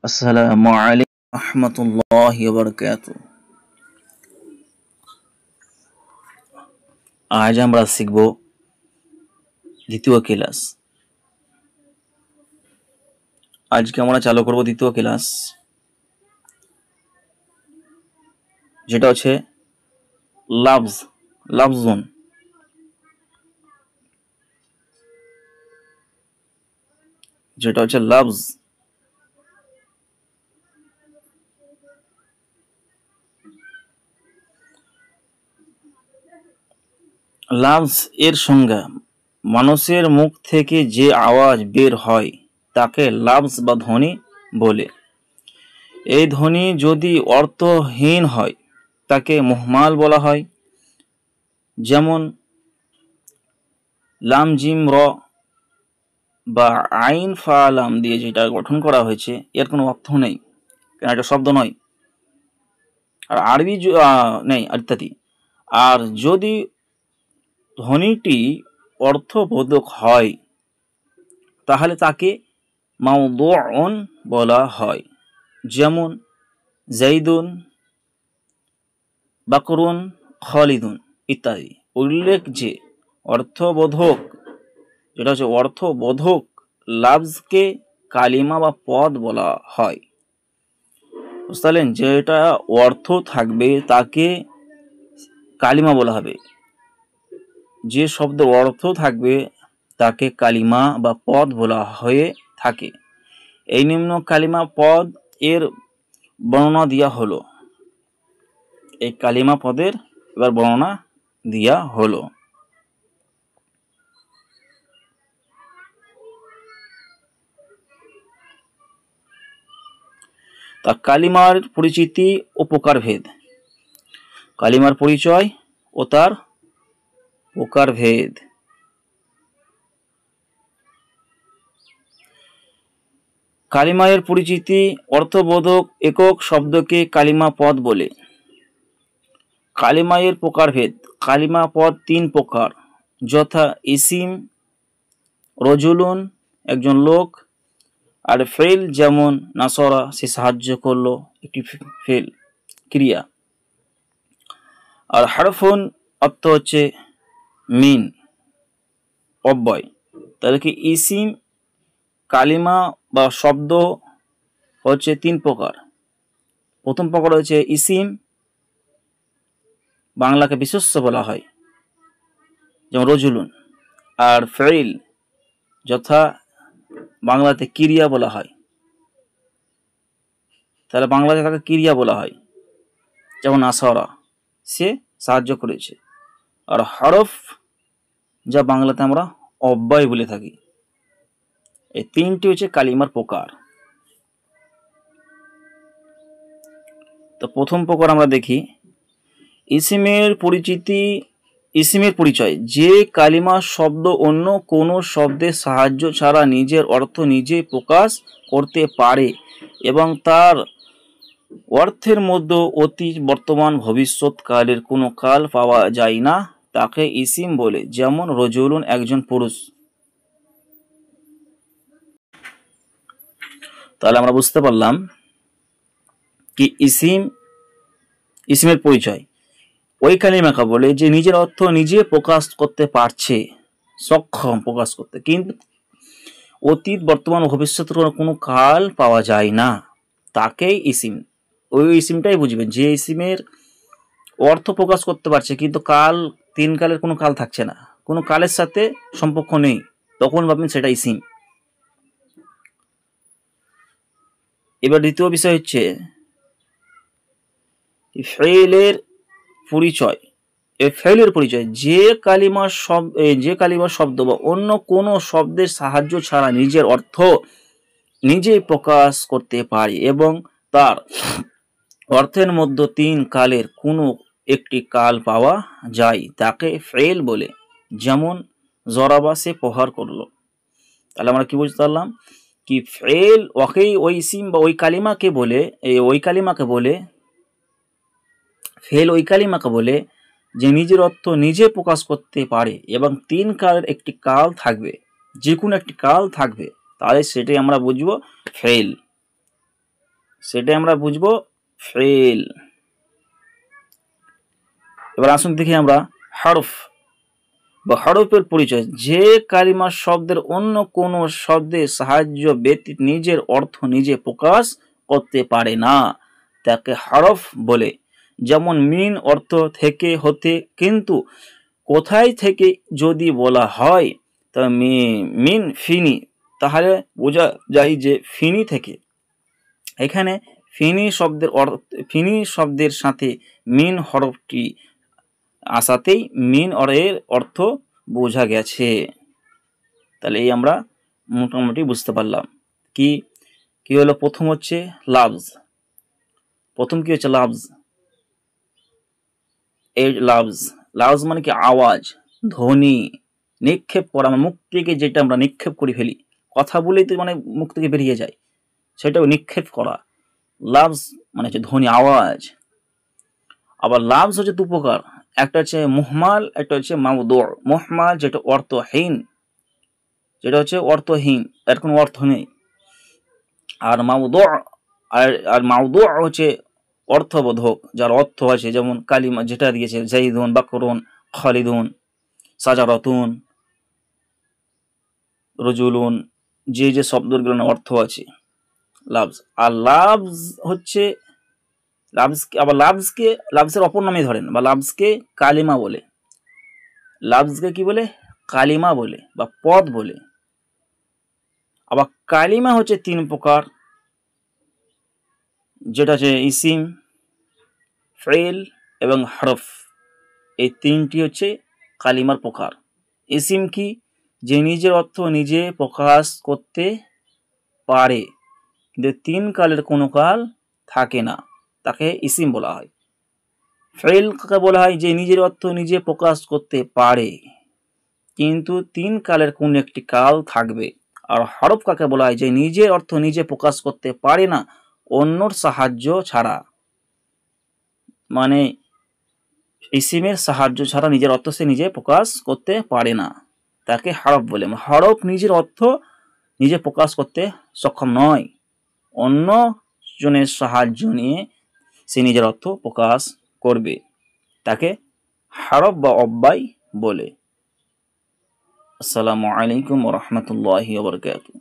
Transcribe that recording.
আসসালামু আলাইকুম রহমতুল্লাহি ওয়া বারাকাতুহু। আজ আমরা শিখব দ্বিতীয় ক্লাস। আজকে আমরা চালু করব দ্বিতীয় ক্লাস, যেটা হচ্ছে লাফজুন। যেটা হচ্ছে লাফজ। লাফজ এর সংজ্ঞা: মানুষের মুখ থেকে যে আওয়াজ বের হয় তাকে লাফজ বা ধ্বনি বলে। এই ধ্বনি যদি অর্থহীন হয় তাকে মুহমাল বলা হয়। যেমন লাম জিম র বা আইন ফা লাম দিয়ে যেটা গঠন করা হয়েছে, এর কোনো অর্থ নেই, কেন এটা শব্দ নয়, আর আরবি নেই ইত্যাদি। আর যদি ধ্বনিটি অর্থবোধক হয় তাহলে তাকে মাউদুউন বলা হয়। যেমন জাইদুন, বাকরুন, খালিদুন ইত্যাদি। উল্লেখ যে অর্থবোধক, যেটা হচ্ছে অর্থবোধক লাফজকে কালিমা বা পদ বলা হয়। বুঝতে পারলেন? যেটা অর্থ থাকবে তাকে কালিমা বলা হবে, যে শব্দের অর্থ থাকবে তাকে কালিমা বা পদ বলা হয়ে থাকে। এই নিম্ন কালিমা পদ এর বর্ণনা দেওয়া হলো। এই কালিমা পদের এবার বর্ণনা দেওয়া হলো। তা কালিমার পরিচিতি ও প্রকারভেদ। কালিমার পরিচয় ও তার প্রকারভেদ। কালিমায়ের পরিচিতি: অর্থবোধক একক শব্দকে কালিমা পদ বলে। কালিমায়ের প্রকারভেদ: কালিমা পদ তিন প্রকার, যথা ইসিম, রজুলুন একজন লোক, আর ফেল, যেমন নাসরা সে সাহায্য করলো, একটি ফেল ক্রিয়া। আর হারফুন অর্থ হচ্ছে মিন অব্যয়। তাহলে কি ইসিম কালিমা বা শব্দ হচ্ছে তিন প্রকার। প্রথম প্রকার হচ্ছে ইসিম, বাংলাকে বিশেষ্য বলা হয়, যেমন রজুলুন। আর ফেল যথা বাংলাতে ক্রিয়া বলা হয়, তাহলে বাংলাতে তাকে ক্রিয়া বলা হয়, যেমন নাসরা সে সাহায্য করেছে। আর হরফ যা বাংলাতে আমরা অব্যয় বলে থাকি। এই তিনটি হচ্ছে কালিমার প্রকার। তো প্রথম প্রকার আমরা দেখি ইসিমের পরিচিতি। ইসিমের পরিচয়: যে কালিমা শব্দ অন্য কোনো শব্দের সাহায্য ছাড়া নিজের অর্থ নিজেই প্রকাশ করতে পারে এবং তার অর্থের মধ্যে অতীত, বর্তমান, ভবিষ্যৎ কালের কোনো কাল পাওয়া যায় না, তাকে ইসিম বলে। যেমন রজুলুন একজন পুরুষ। তাহলে আমরা বুঝতে পারলাম কি ইসিমের পরিচয় ওই কালিমাকে বলে যে নিজের অর্থ নিজে প্রকাশ করতে পারছে, সক্ষম প্রকাশ করতে, কিন্তু অতীত, বর্তমান, ভবিষ্যতের কোনো কাল পাওয়া যায় না, তাকেই ইসিম। ওই ইসিমটাই বুঝবেন যে ইসিমের অর্থ প্রকাশ করতে পারছে কিন্তু কাল, তিন কালের কোনো কাল থাকছে না, কোনো কালের সাথে সম্পর্ক নেই, তখন ভাববেন সেটা ইসিম। এবার দ্বিতীয় বিষয় হচ্ছে ফেলের পরিচয়। এই ফেলের পরিচয়: যে কালিমার শব্দ বা অন্য কোনো শব্দের সাহায্য ছাড়া নিজের অর্থ নিজেই প্রকাশ করতে পারে এবং তার অর্থের মধ্যে তিন কালের কোনো একটি কাল পাওয়া যায়, তাকে ফেল বলে। যেমন জরাবা সে প্রহার করলো। তাহলে আমরা কি বুঝতে পারলাম কি ফেল ওই ইসিম বা ওই কালিমাকে বলে, ফেল ওই কালিমাকে বলে যে নিজের অর্থ নিজে প্রকাশ করতে পারে এবং তিন কালের একটি কাল থাকবে, যে কোনো একটি কাল থাকবে, তাহলে সেটাই আমরা বুঝবো ফেল। সেটাই আমরা বুঝবো ফেল। এবার আসুন দেখি আমরা হরফ বা হরফের পরিচয়। যে কালিমা শব্দের অন্য কোনো শব্দের সাহায্য ব্যতীত নিজের অর্থ নিজে প্রকাশ করতে পারে না তাকে হরফ বলে। যেমন মিন অর্থ থেকে হতে, কিন্তু কোথায় থেকে যদি বলা হয় তবে মিন ফিনি, তাহলে বোঝা যায় যে ফিনি থেকে। এখানে ফিনি শব্দের সাথে মিন হরফটি আসাতেই মিন এর অর্থ বোঝা গেছে। তাহলে এই আমরা মোটামুটি বুঝতে পারলাম কি কি হলো। প্রথম হচ্ছে লাফজ। প্রথম কি হচ্ছে লাফজ। এই লাফজ মানে কি আওয়াজ, ধ্বনি, নিক্ষেপ করা। আমার মুখ থেকে যেটা আমরা নিক্ষেপ করে ফেলি, কথা বলেই তো মানে মুখ থেকে বেরিয়ে যায়, সেটাও নিক্ষেপ করা। লাফজ মানে হচ্ছে ধ্বনি, আওয়াজ। আবার লাফজ হচ্ছে দু প্রকার, একটা হচ্ছে মুহমাল, একটা হচ্ছে মাউদু। মুহমাল যেটা অর্থহীন, যেটা হচ্ছে অর্থহীন, এর কোনো অর্থ নেই। আর মাউদু, আর মাউদু হচ্ছে অর্থবোধক, যার অর্থ আছে। যেমন কালিমা যেটা দিয়েছে জাইদুন, বাকরুন, খালিদুন, সাজারাতুন, রজুলুন, যে যে শব্দগুলোর অর্থ আছে লাফজ। আর লাফজ হচ্ছে আবার লাফজের অপর নামে ধরেন বা লাফজকে কালিমা বলে। লাফজকে কি বলে? কালিমা বলে বা পদ বলে। আবার কালিমা হচ্ছে তিন প্রকার, যেটা হচ্ছে ইসিম, ফেল এবং হরফ। এই তিনটি হচ্ছে কালিমার প্রকার। ইসিম কি? যে নিজের অর্থ নিজে প্রকাশ করতে পারে কিন্তু তিন কালের কোনো কাল থাকে না, তাকে ইসিম বলা হয়। ফেল কাকে বলা হয়? যে নিজের অর্থ নিজে প্রকাশ করতে পারে কিন্তু তিন কালের কোন একটি কাল থাকবে। আর হরফ কাকে বলা হয়? যে নিজের অর্থ নিজে প্রকাশ করতে পারে না অন্যর সাহায্য ছাড়া। মানে ইসিমের সাহায্য ছাড়া নিজের অর্থ সে নিজে প্রকাশ করতে পারে না, তাকে হরফ বলে। হরফ নিজের অর্থ নিজে প্রকাশ করতে সক্ষম নয়, অন্য জনের সাহায্য নিয়ে সে নিজের অর্থ প্রকাশ করবে, তাকে হরফ বা অব্যয় বলে। আসসালামু আলাইকুম ওয়া রাহমাতুল্লাহি ওয়া বারাকাতুহু।